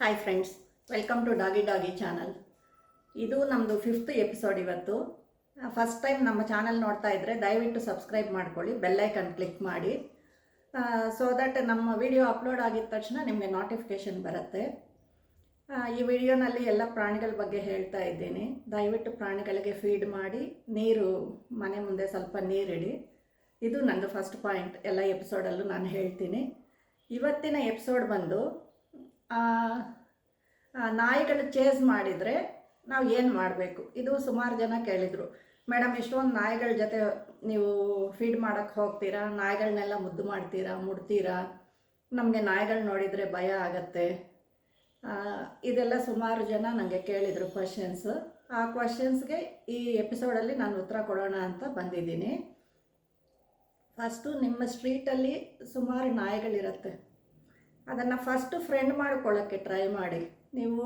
Hi friends, welcome to doggy doggy channel. ಇದು ನಮ್ಮದು 5th episode. ಇವತ್ತು ಫಸ್ಟ್ ಟೈಮ್ ನಮ್ಮ ಚಾನಲ್ ನೋಡ್ತಾ ಇದ್ದರೆ ದಯವಿಟ್ಟು ಸಬ್ಸ್ಕ್ರೈಬ್ ಮಾಡ್ಕೊಳ್ಳಿ, ಬೆಲ್ಲೈಕನ್ ಕ್ಲಿಕ್ ಮಾಡಿ, ಸೊ ದಟ್ ನಮ್ಮ ವಿಡಿಯೋ ಅಪ್ಲೋಡ್ ಆಗಿದ ತಕ್ಷಣ ನಿಮಗೆ ನೋಟಿಫಿಕೇಷನ್ ಬರುತ್ತೆ. ಈ ವಿಡಿಯೋನಲ್ಲಿ ಎಲ್ಲ ಪ್ರಾಣಿಗಳ ಬಗ್ಗೆ ಹೇಳ್ತಾ ಇದ್ದೀನಿ. ದಯವಿಟ್ಟು ಪ್ರಾಣಿಗಳಿಗೆ ಫೀಡ್ ಮಾಡಿ, ನೀರು ಮನೆ ಮುಂದೆ ಸ್ವಲ್ಪ ನೀರಿಡಿ. ಇದು ನಂದು ಫಸ್ಟ್ ಪಾಯಿಂಟ್. ಎಲ್ಲ ಎಪಿಸೋಡಲ್ಲೂ ನಾನು ಹೇಳ್ತೀನಿ. ಇವತ್ತಿನ ಎಪಿಸೋಡ್ ಬಂದು ನಾಯಿಗಳು ಚೇಸ್ ಮಾಡಿದರೆ ನಾವು ಏನು ಮಾಡಬೇಕು. ಇದು ಸುಮಾರು ಜನ ಕೇಳಿದರು, ಮೇಡಮ್ ಇಷ್ಟೊಂದು ನಾಯಿಗಳ ಜೊತೆ ನೀವು ಫೀಡ್ ಮಾಡೋಕ್ಕೆ ಹೋಗ್ತೀರಾ, ನಾಯಿಗಳನ್ನೆಲ್ಲ ಮುದ್ದು ಮಾಡ್ತೀರಾ, ಮುಡ್ತೀರಾ, ನಮಗೆ ನಾಯಿಗಳು ನೋಡಿದರೆ ಭಯ ಆಗತ್ತೆ. ಇದೆಲ್ಲ ಸುಮಾರು ಜನ ನನಗೆ ಕೇಳಿದರು ಕ್ವಶನ್ಸ್. ಆ ಕ್ವಶನ್ಸ್ಗೆ ಈ ಎಪಿಸೋಡಲ್ಲಿ ನಾನು ಉತ್ತರ ಕೊಡೋಣ ಅಂತ ಬಂದಿದ್ದೀನಿ. ಫಸ್ಟು, ನಿಮ್ಮ ಸ್ಟ್ರೀಟಲ್ಲಿ ಸುಮಾರು ನಾಯಿಗಳಿರುತ್ತೆ. ಅದನ್ನು ಫಸ್ಟು ಫ್ರೆಂಡ್ ಮಾಡ್ಕೊಳ್ಳೋಕ್ಕೆ ಟ್ರೈ ಮಾಡಿ. ನೀವು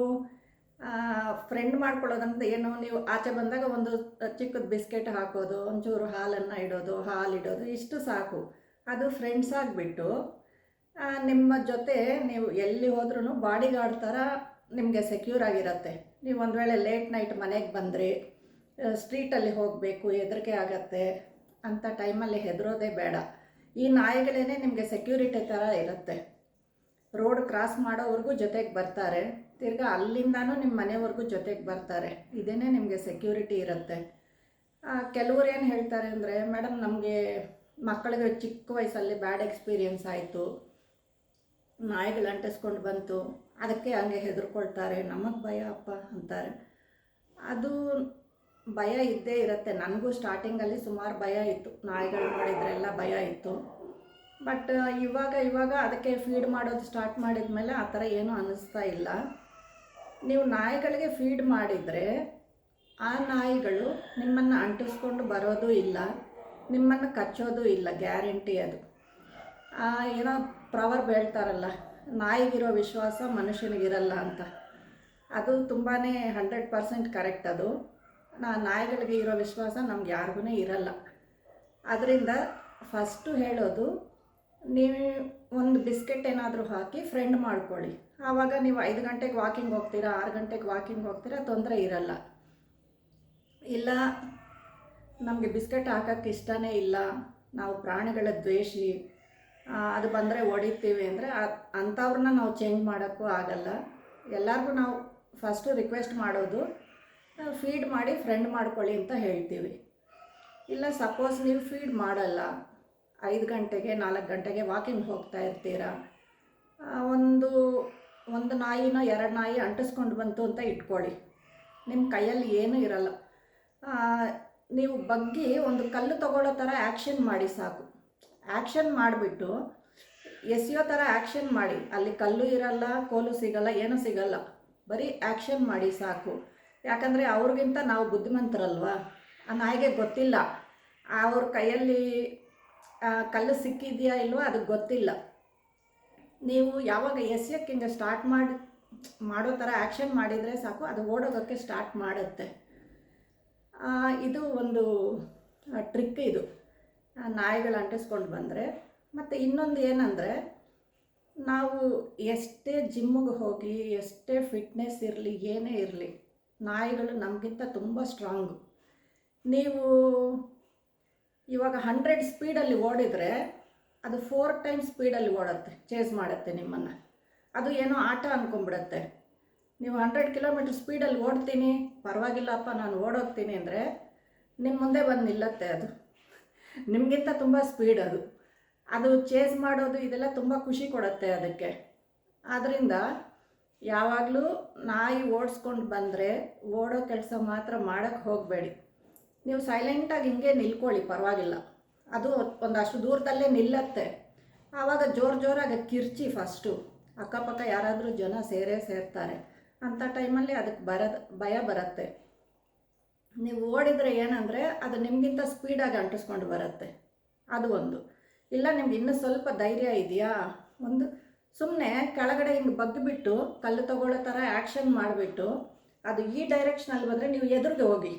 ಫ್ರೆಂಡ್ ಮಾಡ್ಕೊಳ್ಳೋದಂತ ಏನು, ನೀವು ಆಚೆ ಬಂದಾಗ ಒಂದು ಚಿಕ್ಕದು ಬಿಸ್ಕೆಟ್ ಹಾಕೋದು, ಒಂಚೂರು ಹಾಲನ್ನು ಇಡೋದು, ಹಾಲಿಡೋದು, ಇಷ್ಟು ಸಾಕು. ಅದು ಫ್ರೆಂಡ್ಸ್ ಆಗಿಬಿಟ್ಟು ನಿಮ್ಮ ಜೊತೆ ನೀವು ಎಲ್ಲಿ ಹೋದ್ರೂ ಬಾಡಿ ಗಾರ್ಡ್ ಥರ ನಿಮಗೆ ಸೆಕ್ಯೂರ್ ಆಗಿರುತ್ತೆ. ನೀವು ಒಂದು ವೇಳೆ ಲೇಟ್ ನೈಟ್ ಮನೆಗೆ ಬಂದರೆ, ಸ್ಟ್ರೀಟಲ್ಲಿ ಹೋಗಬೇಕು, ಹೆದರಿಕೆ ಆಗತ್ತೆ ಅಂಥ ಟೈಮಲ್ಲಿ ಹೆದರೋದೇ ಬೇಡ. ಈ ನಾಯಿಗಳೇ ನಿಮಗೆ ಸೆಕ್ಯೂರಿಟಿ ಥರ ಇರುತ್ತೆ. ರೋಡ್ ಕ್ರಾಸ್ ಮಾಡೋವರೆಗೂ ಜೊತೆಗೆ ಬರ್ತಾರೆ, ತಿರ್ಗಾ ಅಲ್ಲಿಂದನೂ ನಿಮ್ಮ ಮನೆವರೆಗೂ ಜೊತೆಗೆ ಬರ್ತಾರೆ. ಇದೇ ನಿಮಗೆ ಸೆಕ್ಯೂರಿಟಿ ಇರುತ್ತೆ. ಕೆಲವ್ರು ಏನು ಹೇಳ್ತಾರೆ ಅಂದರೆ, ಮೇಡಮ್ ನಮಗೆ ಮಕ್ಕಳಿಗೆ ಚಿಕ್ಕ ವಯಸ್ಸಲ್ಲಿ ಬ್ಯಾಡ್ ಎಕ್ಸ್ಪೀರಿಯನ್ಸ್ ಆಯಿತು, ನಾಯಿಗಳು ಅಂಟಿಸ್ಕೊಂಡು ಬಂತು, ಅದಕ್ಕೆ ಹಂಗೆ ಹೆದರ್ಕೊಳ್ತಾರೆ, ನಮಗೆ ಭಯ ಅಪ್ಪ ಅಂತಾರೆ. ಅದು ಭಯ ಇದ್ದೇ ಇರುತ್ತೆ. ನನಗೂ ಸ್ಟಾರ್ಟಿಂಗಲ್ಲಿ ಸುಮಾರು ಭಯ ಇತ್ತು, ನಾಯಿಗಳು ನೋಡಿದ್ರೆಲ್ಲ ಭಯ ಇತ್ತು. ಬಟ್ ಇವಾಗ ಅದಕ್ಕೆ ಫೀಡ್ ಮಾಡೋದು ಸ್ಟಾರ್ಟ್ ಮಾಡಿದ ಮೇಲೆ ಆ ಥರ ಏನೂ ಅನ್ನಿಸ್ತಾ ಇಲ್ಲ. ನೀವು ನಾಯಿಗಳಿಗೆ ಫೀಡ್ ಮಾಡಿದರೆ ಆ ನಾಯಿಗಳು ನಿಮ್ಮನ್ನು ಅಂಟಿಸ್ಕೊಂಡು ಬರೋದು ಇಲ್ಲ, ನಿಮ್ಮನ್ನು ಕಚ್ಚೋದು ಇಲ್ಲ, ಗ್ಯಾರಂಟಿ. ಅದು ಏನೋ ಪ್ರವರ್ಬ್ ಹೇಳ್ತಾರಲ್ಲ, ನಾಯಿಗಿರೋ ವಿಶ್ವಾಸ ಮನುಷ್ಯನಿಗಿರಲ್ಲ ಅಂತ. ಅದು ತುಂಬಾ 100% ಕರೆಕ್ಟ್. ಅದು ನಾಯಿಗಳಿಗೆ ಇರೋ ವಿಶ್ವಾಸ ನಮ್ಗೆ ಯಾರಿಗೂ ಇರಲ್ಲ. ಅದರಿಂದ ಫಸ್ಟು ಹೇಳೋದು, ನೀವು ಒಂದು ಬಿಸ್ಕೆಟ್ ಏನಾದರೂ ಹಾಕಿ ಫ್ರೆಂಡ್ ಮಾಡ್ಕೊಳ್ಳಿ. ಆವಾಗ ನೀವು 5 ಗಂಟೆಗೆ ವಾಕಿಂಗ್ ಹೋಗ್ತೀರಾ, 6 ಗಂಟೆಗೆ ವಾಕಿಂಗ್ ಹೋಗ್ತೀರಾ, ತೊಂದರೆ ಇರಲ್ಲ. ಇಲ್ಲ ನಮಗೆ ಬಿಸ್ಕೆಟ್ ಹಾಕೋಕ್ಕೆ ಇಷ್ಟನೇ ಇಲ್ಲ, ನಾವು ಪ್ರಾಣಿಗಳ ದ್ವೇಷಿ, ಅದು ಬಂದರೆ ಹೊಡಿತೀವಿ ಅಂದರೆ ಅಂಥವ್ರನ್ನ ನಾವು ಚೇಂಜ್ ಮಾಡೋಕ್ಕೂ ಆಗಲ್ಲ. ಎಲ್ಲರಿಗೂ ನಾವು ಫಸ್ಟು ರಿಕ್ವೆಸ್ಟ್ ಮಾಡೋದು, ಫೀಡ್ ಮಾಡಿ ಫ್ರೆಂಡ್ ಮಾಡ್ಕೊಳ್ಳಿ ಅಂತ ಹೇಳ್ತೀವಿ. ಇಲ್ಲ ಸಪೋಸ್ ನೀವು ಫೀಡ್ ಮಾಡಲ್ಲ, 5 ಗಂಟೆಗೆ 4 ಗಂಟೆಗೆ ವಾಕಿಂಗ್ ಹೋಗ್ತಾ ಇರ್ತೀರಾ, ಒಂದು ನಾಯಿನೋ 2 ನಾಯಿ ಅಂಟಿಸ್ಕೊಂಡು ಬಂತು ಅಂತ ಇಟ್ಕೊಳ್ಳಿ, ನಿಮ್ಮ ಕೈಯಲ್ಲಿ ಏನೂ ಇರಲ್ಲ. ನೀವು ಬಗ್ಗಿ ಒಂದು ಕಲ್ಲು ತಗೊಳ್ಳೋ ಥರ ಆ್ಯಕ್ಷನ್ ಮಾಡಿ ಸಾಕು. ಆ್ಯಕ್ಷನ್ ಮಾಡಿಬಿಟ್ಟು ಎಸೆಯೋ ಥರ ಆ್ಯಕ್ಷನ್ ಮಾಡಿ. ಅಲ್ಲಿ ಕಲ್ಲು ಇರಲ್ಲ, ಕೋಲು ಸಿಗಲ್ಲ, ಏನೂ ಸಿಗಲ್ಲ, ಬರೀ ಆ್ಯಕ್ಷನ್ ಮಾಡಿ ಸಾಕು. ಯಾಕಂದರೆ ಅವ್ರಿಗಿಂತ ನಾವು ಬುದ್ಧಿವಂತರಲ್ವ. ಆ ನಾಯಿಗೆ ಗೊತ್ತಿಲ್ಲ ಅವ್ರ ಕೈಯಲ್ಲಿ ಕಲ್ಲು ಸಿಕ್ಕಿದೆಯಾ ಇಲ್ವೋ ಅದು ಗೊತ್ತಿಲ್ಲ. ನೀವು ಯಾವಾಗ ಎಸೆಯೋಕ್ಕೆ ಹಿಂಗೆ ಸ್ಟಾರ್ಟ್ ಮಾಡೋ ಥರ ಆ್ಯಕ್ಷನ್ ಮಾಡಿದರೆ ಸಾಕು, ಅದು ಓಡೋಗೋಕ್ಕೆ ಸ್ಟಾರ್ಟ್ ಮಾಡುತ್ತೆ. ಇದು ಒಂದು ಟ್ರಿಕ್. ಇದು ನಾಯಿಗಳು ಅಂಟಿಸ್ಕೊಂಡು ಬಂದರೆ. ಮತ್ತು ಇನ್ನೊಂದು ಏನಂದರೆ, ನಾವು ಎಷ್ಟೇ ಜಿಮ್ಮಿಗೆ ಹೋಗಿ, ಎಷ್ಟೇ ಫಿಟ್ನೆಸ್ ಇರಲಿ, ಏನೇ ಇರಲಿ, ನಾಯಿಗಳು ನಮಗಿಂತ ತುಂಬ ಸ್ಟ್ರಾಂಗು. ನೀವು ಇವಾಗ 100 ಸ್ಪೀಡಲ್ಲಿ ಓಡಿದರೆ ಅದು 4 ಟೈಮ್ಸ್ ಸ್ಪೀಡಲ್ಲಿ ಓಡುತ್ತೆ, ಚೇಸ್ ಮಾಡುತ್ತೆ ನಿಮ್ಮನ್ನು. ಅದು ಏನೋ ಆಟ ಅಂದ್ಕೊಂಬಿಡುತ್ತೆ. ನೀವು 100 ಕಿಲೋಮೀಟ್ರ್ ಸ್ಪೀಡಲ್ಲಿ ಓಡ್ತೀನಿ, ಪರವಾಗಿಲ್ಲಪ್ಪ ನಾನು ಓಡೋಗ್ತೀನಿ ಅಂದರೆ ನಿಮ್ಮ ಮುಂದೆ ಬಂದು ನಿಲ್ಲತ್ತೆ. ಅದು ನಿಮಗಿಂತ ತುಂಬ ಸ್ಪೀಡ್. ಅದು ಚೇಸ್ ಮಾಡೋದು ಇದೆಲ್ಲ ತುಂಬ ಖುಷಿ ಕೊಡುತ್ತೆ ಅದಕ್ಕೆ. ಆದ್ದರಿಂದ ಯಾವಾಗಲೂ ನಾಯಿ ಓಡಿಸ್ಕೊಂಡು ಬಂದರೆ ಓಡೋ ಕೆಲಸ ಮಾತ್ರ ಮಾಡೋಕ್ಕೆ ಹೋಗಬೇಡಿ. ನೀವು ಸೈಲೆಂಟಾಗಿ ಹಿಂಗೆ ನಿಲ್ಕೊಳ್ಳಿ, ಪರವಾಗಿಲ್ಲ. ಅದು ಒಂದಷ್ಟು ದೂರದಲ್ಲೇ ನಿಲ್ಲತ್ತೆ. ಆವಾಗ ಜೋರಾಗಿ ಕಿರ್ಚಿ ಫಸ್ಟು. ಅಕ್ಕಪಕ್ಕ ಯಾರಾದರೂ ಜನ ಸೇರ್ತಾರೆ. ಅಂಥ ಟೈಮಲ್ಲಿ ಅದಕ್ಕೆ ಭಯ ಬರುತ್ತೆ. ನೀವು ಓಡಿದರೆ ಏನಂದರೆ ಅದು ನಿಮಗಿಂತ ಸ್ಪೀಡಾಗಿ ಅಂಟಿಸ್ಕೊಂಡು ಬರುತ್ತೆ. ಅದು ಒಂದು. ಇಲ್ಲ ನಿಮ್ಗೆ ಇನ್ನೂ ಸ್ವಲ್ಪ ಧೈರ್ಯ ಇದೆಯಾ, ಒಂದು ಸುಮ್ಮನೆ ಕೆಳಗಡೆ ಹಿಂಗೆ ಬಗ್ಗಿಬಿಟ್ಟು ಕಲ್ಲು ತಗೊಳ್ಳೋ ಥರ ಆ್ಯಕ್ಷನ್ ಮಾಡಿಬಿಟ್ಟು ಅದು ಈ ಡೈರೆಕ್ಷನಲ್ಲಿ ಬಂದರೆ ನೀವು ಎದುರಿಗೆ ಹೋಗಿ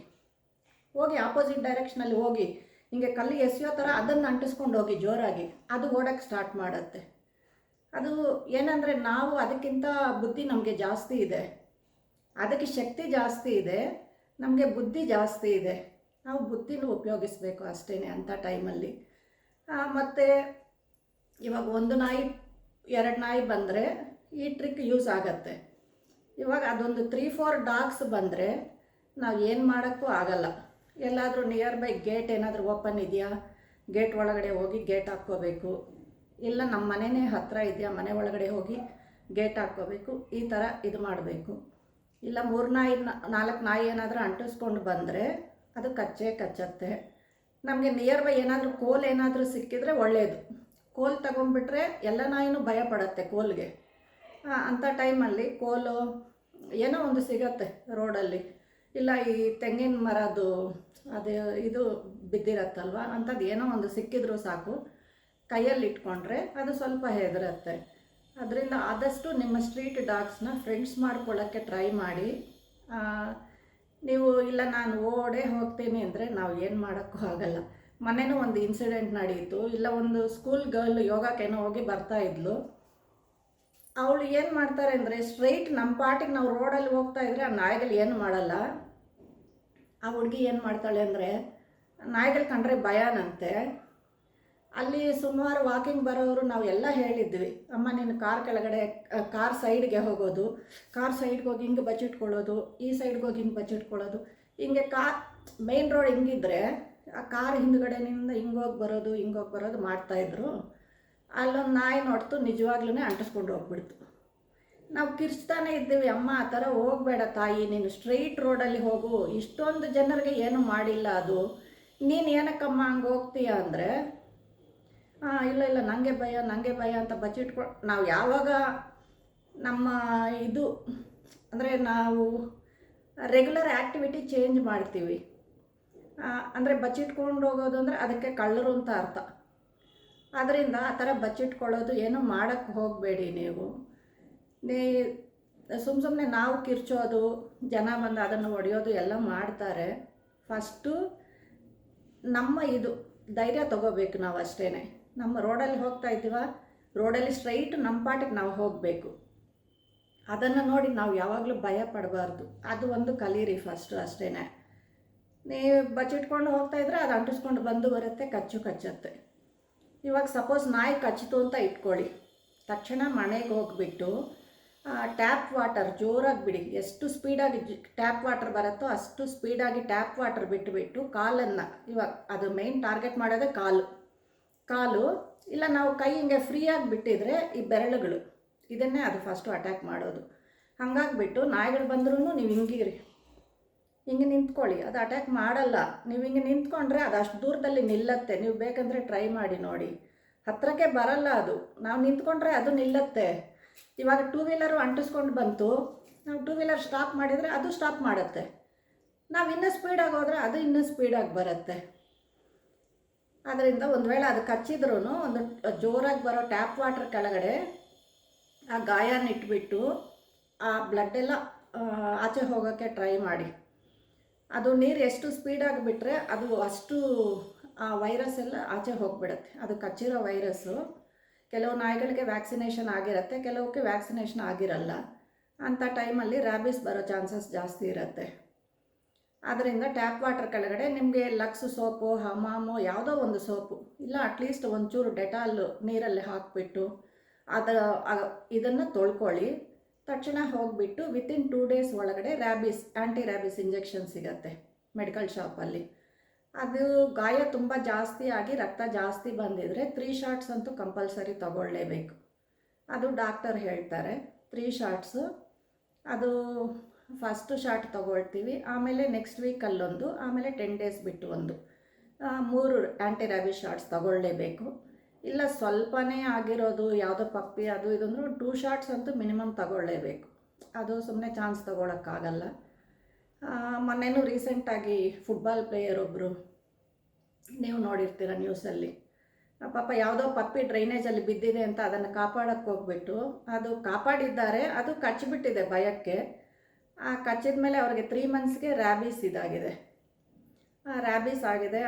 ಆಪೋಸಿಟ್ ಡೈರೆಕ್ಷನಲ್ಲಿ ಹೋಗಿ ಹಿಂಗೆ ಕಲ್ಲು ಎಸೆಯೋ ಥರ ಅದನ್ನು ಅಂಟಿಸ್ಕೊಂಡು ಹೋಗಿ ಜೋರಾಗಿ, ಅದು ಓಡೋಕ್ಕೆ ಸ್ಟಾರ್ಟ್ ಮಾಡುತ್ತೆ. ಅದು ಏನಂದರೆ ನಾವು ಅದಕ್ಕಿಂತ ಬುದ್ಧಿ ನಮಗೆ ಜಾಸ್ತಿ ಇದೆ, ಅದಕ್ಕೆ ಶಕ್ತಿ ಜಾಸ್ತಿ ಇದೆ, ನಮಗೆ ಬುದ್ಧಿ ಜಾಸ್ತಿ ಇದೆ. ನಾವು ಬುದ್ಧಿನೂ ಉಪಯೋಗಿಸ್ಬೇಕು ಅಷ್ಟೇ ಅಂಥ ಟೈಮಲ್ಲಿ. ಮತ್ತು ಇವಾಗ ಒಂದು ನಾಯಿ 2 ನಾಯಿ ಬಂದರೆ ಈ ಟ್ರಿಕ್ ಯೂಸ್ ಆಗತ್ತೆ. ಇವಾಗ ಅದೊಂದು 3-4 ಡಾಗ್ಸ್ ಬಂದರೆ ನಾವು ಏನು ಮಾಡೋಕ್ಕೂ ಆಗಲ್ಲ. ಎಲ್ಲಾದರೂ ನಿಯರ್ ಬೈ ಗೇಟ್ ಏನಾದರೂ ಓಪನ್ ಇದೆಯಾ, ಗೇಟ್ ಒಳಗಡೆ ಹೋಗಿ ಗೇಟ್ ಹಾಕ್ಕೋಬೇಕು, ಇಲ್ಲ ನಮ್ಮ ಮನೆಯೇ ಹತ್ತಿರ ಇದೆಯಾ ಮನೆ ಒಳಗಡೆ ಹೋಗಿ ಗೇಟ್ ಹಾಕ್ಕೋಬೇಕು, ಈ ಥರ ಇದು ಮಾಡಬೇಕು. ಇಲ್ಲ 3 ನಾಯಿ 4 ನಾಯಿ ಏನಾದರೂ ಅಂಟಿಸ್ಕೊಂಡು ಬಂದರೆ ಅದು ಕಚ್ಚತ್ತೆ. ನಮಗೆ ನಿಯರ್ ಬೈ ಏನಾದರೂ ಕೋಲ್ ಏನಾದರೂ ಸಿಕ್ಕಿದರೆ ಒಳ್ಳೆಯದು. ಕೋಲ್ ತಗೊಂಡ್ಬಿಟ್ರೆ ಎಲ್ಲ ನಾಯಿನೂ ಭಯ ಪಡುತ್ತೆ ಕೋಲ್ಗೆ. ಅಂಥ ಟೈಮಲ್ಲಿ ಕೋಲು ಏನೋ ಒಂದು ಸಿಗತ್ತೆ ರೋಡಲ್ಲಿ, ಇಲ್ಲ ಈ ತೆಂಗಿನ ಮರದ್ದು ಅದು ಇದು ಬಿದ್ದಿರತ್ತಲ್ವ, ಅಂಥದ್ದು ಏನೋ ಒಂದು ಸಿಕ್ಕಿದ್ರೂ ಸಾಕು, ಕೈಯಲ್ಲಿ ಇಟ್ಕೊಂಡ್ರೆ ಅದು ಸ್ವಲ್ಪ ಹೆದರುತ್ತೆ. ಅದರಿಂದ ಆದಷ್ಟು ನಿಮ್ಮ ಸ್ಟ್ರೀಟ್ ಡಾಗ್ಸ್ನ ಫ್ರೆಂಡ್ಸ್ ಮಾಡ್ಕೊಳ್ಳೋಕ್ಕೆ ಟ್ರೈ ಮಾಡಿ. ನೀವು ಇಲ್ಲ ನಾನು ಓಡೇ ಹೋಗ್ತೀನಿ ಅಂದರೆ ನಾವು ಏನು ಮಾಡೋಕ್ಕೂ ಆಗಲ್ಲ. ಮೊನ್ನೆನೂ ಒಂದು ಇನ್ಸಿಡೆಂಟ್ ನಡೀತು. ಇಲ್ಲ ಒಂದು ಸ್ಕೂಲ್ ಗರ್ಲ್ ಯೋಗಕ್ಕೇನೋ ಹೋಗಿ ಬರ್ತಾಯಿದ್ಲು. ಅವಳು ಏನು ಮಾಡ್ತಾರೆ ಅಂದರೆ ಸ್ಟ್ರೈಟ್ ನಮ್ಮ ಪಾಟಿಗೆ ನಾವು ರೋಡಲ್ಲಿ ಹೋಗ್ತಾ ಇದ್ರೆ ಆ ನಾಯಿಗಳು ಏನು ಮಾಡಲ್ಲ. ಆ ಹುಡುಗಿ ಏನು ಮಾಡ್ತಾಳೆ ಅಂದರೆ ನಾಯಿಗಳು ಕಂಡ್ರೆ ಭಯನಂತೆ. ಅಲ್ಲಿ ಸುಮಾರು ವಾಕಿಂಗ್ ಬರೋರು ನಾವು ಎಲ್ಲ ಹೇಳಿದ್ವಿ, ಅಮ್ಮ ನೀನು ಕಾರ್ ಕೆಳಗಡೆ ಕಾರ್ ಸೈಡ್ಗೆ ಹೋಗೋದು, ಕಾರ್ ಸೈಡ್ಗೆ ಹೋಗಿ ಹಿಂಗೆ ಬಚ್ಚಿಟ್ಕೊಳ್ಳೋದು, ಈ ಸೈಡ್ಗೆ ಹೋಗಿ ಹಿಂಗೆ ಬಚ್ಚಿಟ್ಕೊಳ್ಳೋದು, ಹಿಂಗೆ ಕಾರ್ ಮೇನ್ ರೋಡ್ ಹಿಂಗಿದ್ರೆ ಆ ಕಾರ್ ಹಿಂದ್ಗಡೆನಿಂದ ಹಿಂಗೋಗಿ ಬರೋದು ಮಾಡ್ತಾಯಿದ್ರು. ಅಲ್ಲೊಂದು ನಾಯಿ ನೋಡ್ತು, ನಿಜವಾಗ್ಲೂ ಅಂಟಿಸ್ಕೊಂಡು ಹೋಗ್ಬಿಡ್ತು. ನಾವು ಕಿರ್ಚ್ತಾನೆ ಇದ್ದೀವಿ, ಅಮ್ಮ ಆ ಥರ ಹೋಗಬೇಡ ತಾಯಿ, ನೀನು ಸ್ಟ್ರೈಟ್ ರೋಡಲ್ಲಿ ಹೋಗು, ಇಷ್ಟೊಂದು ಜನರಿಗೆ ಏನೂ ಮಾಡಿಲ್ಲ ಅದು, ನೀನು ಏನಕ್ಕಮ್ಮ ಹಂಗೆ ಹೋಗ್ತೀಯ ಅಂದರೆ ಇಲ್ಲ ನನಗೆ ಭಯ ಅಂತ ನಾವು ಯಾವಾಗ ನಮ್ಮ ಇದು ಅಂದರೆ ನಾವು ರೆಗ್ಯುಲರ್ ಆ್ಯಕ್ಟಿವಿಟಿ ಚೇಂಜ್ ಮಾಡ್ತೀವಿ. ಅಂದರೆ ಬಚ್ಚಿಟ್ಕೊಂಡು ಹೋಗೋದು ಅಂದರೆ ಅದಕ್ಕೆ ಕಳ್ಳರು ಅಂತ ಅರ್ಥ. ಆದ್ದರಿಂದ ಆ ಥರ ಬಚ್ಚಿಟ್ಕೊಳ್ಳೋದು ಏನೂ ಮಾಡೋಕ್ಕೆ ಹೋಗಬೇಡಿ. ನೀವು ಸುಮ್ಮನೆ ನಾವು ಕಿರ್ಚೋದು, ಜನ ಬಂದು ಅದನ್ನು ಹೊಡೆಯೋದು ಎಲ್ಲ ಮಾಡ್ತಾರೆ. ಫಸ್ಟು ನಮ್ಮ ಇದು ಧೈರ್ಯ ತೊಗೋಬೇಕು ನಾವು ಅಷ್ಟೇ. ನಮ್ಮ ರೋಡಲ್ಲಿ ಹೋಗ್ತಾ ಇದ್ದೀವ, ರೋಡಲ್ಲಿ ಸ್ಟ್ರೈಟ್ ನಮ್ಮ ಪಾಟಿಗೆ ನಾವು ಹೋಗಬೇಕು. ಅದನ್ನು ನೋಡಿ ನಾವು ಯಾವಾಗಲೂ ಭಯ ಪಡಬಾರ್ದು. ಅದು ಒಂದು ಕಲೀರಿ ಫಸ್ಟು ಅಷ್ಟೇ. ನೀವು ಬಚ್ಚಿಟ್ಕೊಂಡು ಹೋಗ್ತಾಯಿದ್ರೆ ಅದು ಅಂಟಿಸ್ಕೊಂಡು ಬಂದು ಬರುತ್ತೆ, ಕಚ್ಚುತ್ತೆ. ಇವಾಗ ಸಪೋಸ್ ನಾಯಿ ಕಚ್ಚಿತು ಅಂತ ಇಟ್ಕೊಳ್ಳಿ, ತಕ್ಷಣ ಮನೆಗೆ ಹೋಗಿಬಿಟ್ಟು ಟ್ಯಾಪ್ ವಾಟರ್ ಜೋರಾಗಿ ಬಿಡಿ. ಎಷ್ಟು ಸ್ಪೀಡಾಗಿ ಟ್ಯಾಪ್ ವಾಟರ್ ಬರುತ್ತೋ ಅಷ್ಟು ಸ್ಪೀಡಾಗಿ ಟ್ಯಾಪ್ ವಾಟರ್ ಬಿಟ್ಟು ಕಾಲನ್ನು, ಇವಾಗ ಅದು ಮೇನ್ ಟಾರ್ಗೆಟ್ ಮಾಡೋದೇ ಕಾಲು ಇಲ್ಲ ನಾವು ಕೈ ಹಿಂಗೆ ಫ್ರೀಯಾಗಿ ಬಿಟ್ಟಿದ್ರೆ ಈ ಬೆರಳುಗಳು ಇದನ್ನೇ ಅದು ಫಸ್ಟು ಅಟ್ಯಾಕ್ ಮಾಡೋದು. ಹಾಗಾಗಿಬಿಟ್ಟು ನಾಯಿಗಳು ಬಂದ್ರೂ ನೀವು ಹಿಂಗೆ ನಿಂತ್ಕೊಳ್ಳಿ, ಅದು ಅಟ್ಯಾಕ್ ಮಾಡಲ್ಲ. ನೀವು ಹಿಂಗೆ ನಿಂತ್ಕೊಂಡ್ರೆ ಅದು ಅಷ್ಟು ದೂರದಲ್ಲಿ ನಿಲ್ಲತ್ತೆ. ನೀವು ಬೇಕಂದರೆ ಟ್ರೈ ಮಾಡಿ ನೋಡಿ, ಹತ್ತಿರಕ್ಕೆ ಬರಲ್ಲ ಅದು. ನಾವು ನಿಂತ್ಕೊಂಡ್ರೆ ಅದು ನಿಲ್ಲತ್ತೆ. ಇವಾಗ 2 ವೀಲರು ಅಂಟಿಸ್ಕೊಂಡು ಬಂತು, ನಾವು 2 ವೀಲರ್ ಸ್ಟಾಪ್ ಮಾಡಿದರೆ ಅದು ಸ್ಟಾಪ್ ಮಾಡುತ್ತೆ. ನಾವು ಇನ್ನೂ ಸ್ಪೀಡಾಗಿ ಹೋದರೆ ಅದು ಇನ್ನೂ ಸ್ಪೀಡಾಗಿ ಬರುತ್ತೆ. ಆದ್ದರಿಂದ ಒಂದು ವೇಳೆ ಅದು ಕಚ್ಚಿದ್ರೂ ಒಂದು ಜೋರಾಗಿ ಬರೋ ಟ್ಯಾಪ್ ವಾಟರ್ ಕೆಳಗಡೆ ಆ ಗಾಯನ ಇಟ್ಬಿಟ್ಟು ಆ ಬ್ಲಡ್ಡೆಲ್ಲ ಆಚೆ ಹೋಗೋಕ್ಕೆ ಟ್ರೈ ಮಾಡಿ. ಅದು ನೀರು ಎಷ್ಟು ಸ್ಪೀಡಾಗಿ ಬಿಟ್ಟರೆ ಅದು ಅಷ್ಟು ಆ ವೈರಸ್ ಎಲ್ಲ ಆಚೆ ಹೋಗಿಬಿಡುತ್ತೆ. ಅದು ಕಚ್ಚಿರೋ ವೈರಸ್ಸು ಕೆಲವು ನಾಯಿಗಳಿಗೆ ವ್ಯಾಕ್ಸಿನೇಷನ್ ಆಗಿರುತ್ತೆ, ಕೆಲವಕ್ಕೆ ವ್ಯಾಕ್ಸಿನೇಷನ್ ಆಗಿರಲ್ಲ. ಅಂಥ ಟೈಮಲ್ಲಿ ರ್ಯಾಬಿಸ್ ಬರೋ ಚಾನ್ಸಸ್ ಜಾಸ್ತಿ ಇರುತ್ತೆ. ಆದ್ದರಿಂದ ಟ್ಯಾಪ್ ವಾಟರ್ ಕೆಳಗಡೆ ನಿಮಗೆ ಲಕ್ಸ್ ಸೋಪು, ಹಮಾಮು, ಯಾವುದೋ ಒಂದು ಸೋಪು ಇಲ್ಲ ಅಟ್ಲೀಸ್ಟ್ ಒಂಚೂರು ಡೆಟಾಲ್ ನೀರಲ್ಲಿ ಹಾಕಿಬಿಟ್ಟು ಇದನ್ನು ತೊಳ್ಕೊಳ್ಳಿ. ತಕ್ಷಣ ಹೋಗಿಬಿಟ್ಟು ವಿತಿನ್ 2 ಡೇಸ್ ಒಳಗಡೆ ಆ್ಯಂಟಿ ರ್ಯಾಬಿಸ್ ಇಂಜೆಕ್ಷನ್ ಸಿಗುತ್ತೆ ಮೆಡಿಕಲ್ ಶಾಪಲ್ಲಿ. ಅದು ಗಾಯ ತುಂಬ ಜಾಸ್ತಿ ಆಗಿ ರಕ್ತ ಜಾಸ್ತಿ ಬಂದಿದ್ರೆ 3 ಶಾಟ್ಸ್ ಅಂತೂ ಕಂಪಲ್ಸರಿ ತಗೊಳ್ಳೇಬೇಕು. ಅದು ಡಾಕ್ಟರ್ ಹೇಳ್ತಾರೆ 3 ಶಾಟ್ಸು. ಅದು ಫಸ್ಟು ಶಾಟ್ ತೊಗೊಳ್ತೀವಿ, ಆಮೇಲೆ ನೆಕ್ಸ್ಟ್ ವೀಕಲ್ಲೊಂದು, ಆಮೇಲೆ 10 ಡೇಸ್ ಬಿಟ್ಟು ಒಂದು, 3 ಆ್ಯಂಟಿ ರ್ಯಾಬಿಸ್ ಶಾಟ್ಸ್ ತಗೊಳ್ಳೇಬೇಕು. ಇಲ್ಲ ಸ್ವಲ್ಪನೇ ಆಗಿರೋದು ಯಾವುದೋ ಪಪ್ಪಿ ಅದು ಇದು ಅಂದರೂ 2 ಶಾಟ್ಸ್ ಅಂತೂ ಮಿನಿಮಮ್ ತಗೊಳ್ಳೇಬೇಕು. ಅದು ಸುಮ್ಮನೆ ಚಾನ್ಸ್ ತೊಗೊಳಕ್ಕಾಗಲ್ಲ. ಮೊನ್ನೆನೂ ರೀಸೆಂಟಾಗಿ ಫುಟ್ಬಾಲ್ ಪ್ಲೇಯರ್ ಒಬ್ಬರು ನೀವು ನೋಡಿರ್ತೀರ ನ್ಯೂಸಲ್ಲಿ, ಪಾಪ ಯಾವುದೋ ಪಪ್ಪಿ ಡ್ರೈನೇಜಲ್ಲಿ ಬಿದ್ದಿದೆ ಅಂತ ಅದನ್ನು ಕಾಪಾಡೋಕ್ಕೆ ಹೋಗ್ಬಿಟ್ಟು ಅದು ಕಾಪಾಡಿದ್ದಾರೆ, ಅದು ಕಚ್ಚಿಬಿಟ್ಟಿದೆ ಭಯಕ್ಕೆ. ಆ ಕಚ್ಚಿದ ಮೇಲೆ ಅವ್ರಿಗೆ 3 ಮಂತ್ಸ್ಗೆ ರ್ಯಾಬಿಸ್ ಇದಾಗಿದೆ. ರ್ಯಾಬಿಸ್ ಆಗಿದೆ.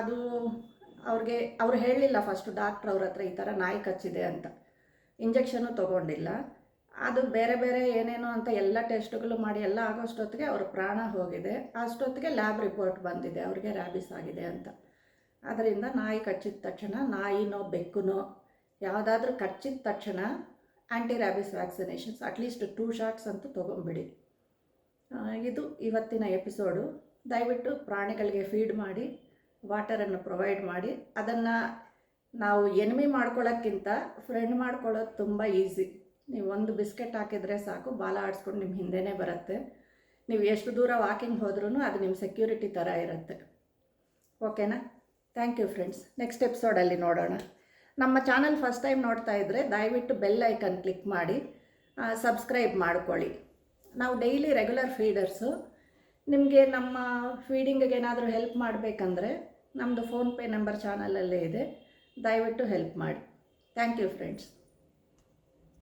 ಅದು ಅವ್ರು ಹೇಳಲಿಲ್ಲ ಫಸ್ಟು ಡಾಕ್ಟ್ರ್ ಅವ್ರ ಹತ್ರ ಈ ಥರ ನಾಯಿ ಕಚ್ಚಿದೆ ಅಂತ. ಇಂಜೆಕ್ಷನು ತೊಗೊಂಡಿಲ್ಲ. ಅದು ಬೇರೆ ಬೇರೆ ಏನೇನೋ ಅಂತ ಎಲ್ಲ ಟೆಸ್ಟ್ಗಳು ಮಾಡಿ ಎಲ್ಲ ಆಗೋಷ್ಟೊತ್ತಿಗೆ ಅವ್ರ ಪ್ರಾಣ ಹೋಗಿದೆ. ಅಷ್ಟೊತ್ತಿಗೆ ಲ್ಯಾಬ್ ರಿಪೋರ್ಟ್ ಬಂದಿದೆ ಅವ್ರಿಗೆ ರ್ಯಾಬಿಸ್ ಆಗಿದೆ ಅಂತ. ಅದರಿಂದ ನಾಯಿ ಕಚ್ಚಿದ ತಕ್ಷಣ, ನಾಯಿನೋ ಬೆಕ್ಕುನೋ ಯಾವುದಾದ್ರೂ ಕಚ್ಚಿದ ತಕ್ಷಣ ಆ್ಯಂಟಿ ರ್ಯಾಬಿಸ್ ವ್ಯಾಕ್ಸಿನೇಷನ್ಸ್ ಅಟ್ಲೀಸ್ಟ್ 2 ಶಾಟ್ಸ್ ಅಂತೂ ತೊಗೊಂಬಿಡಿ. ಇದು ಇವತ್ತಿನ ಎಪಿಸೋಡು. ದಯವಿಟ್ಟು ಪ್ರಾಣಿಗಳಿಗೆ ಫೀಡ್ ಮಾಡಿ, ವಾಟರನ್ನು ಪ್ರೊವೈಡ್ ಮಾಡಿ. ಅದನ್ನು ನಾವು ಎನಿಮಿ ಮಾಡ್ಕೊಳ್ಳೋಕ್ಕಿಂತ ಫ್ರೆಂಡ್ ಮಾಡ್ಕೊಳ್ಳೋದು ತುಂಬ ಈಸಿ. ನೀವು ಒಂದು ಬಿಸ್ಕೆಟ್ ಹಾಕಿದರೆ ಸಾಕು, ಬಾಲ ಆಡಿಸ್ಕೊಂಡು ನಿಮ್ಮ ಹಿಂದೆನೇ ಬರುತ್ತೆ. ನೀವು ಎಷ್ಟು ದೂರ ವಾಕಿಂಗ್ ಹೋದ್ರೂ ಅದು ನಿಮ್ಮ ಸೆಕ್ಯೂರಿಟಿ ಥರ ಇರುತ್ತೆ. ಓಕೆನಾ? Thank you friends. ನೆಕ್ಸ್ಟ್ ಎಪಿಸೋಡಲ್ಲಿ ನೋಡೋಣ. ನಮ್ಮ ಚಾನಲ್ ಫಸ್ಟ್ ಟೈಮ್ ನೋಡ್ತಾ ಇದ್ದರೆ ದಯವಿಟ್ಟು ಬೆಲ್ ಐಕನ್ ಕ್ಲಿಕ್ ಮಾಡಿ ಸಬ್ಸ್ಕ್ರೈಬ್ ಮಾಡ್ಕೊಳ್ಳಿ. ನಾವು ಡೈಲಿ ರೆಗ್ಯುಲರ್ ಫೀಡರ್ಸು. ನಿಮಗೆ ನಮ್ಮ ಫೀಡಿಂಗಿಗೆ ಏನಾದರೂ ಹೆಲ್ಪ್ ಮಾಡಬೇಕಂದ್ರೆ ನಮ್ಮದು ಫೋನ್ಪೇ ನಂಬರ್ ಚಾನಲಲ್ಲೇ ಇದೆ. ದಯವಿಟ್ಟು ಹೆಲ್ಪ್ ಮಾಡಿ. Thank you friends.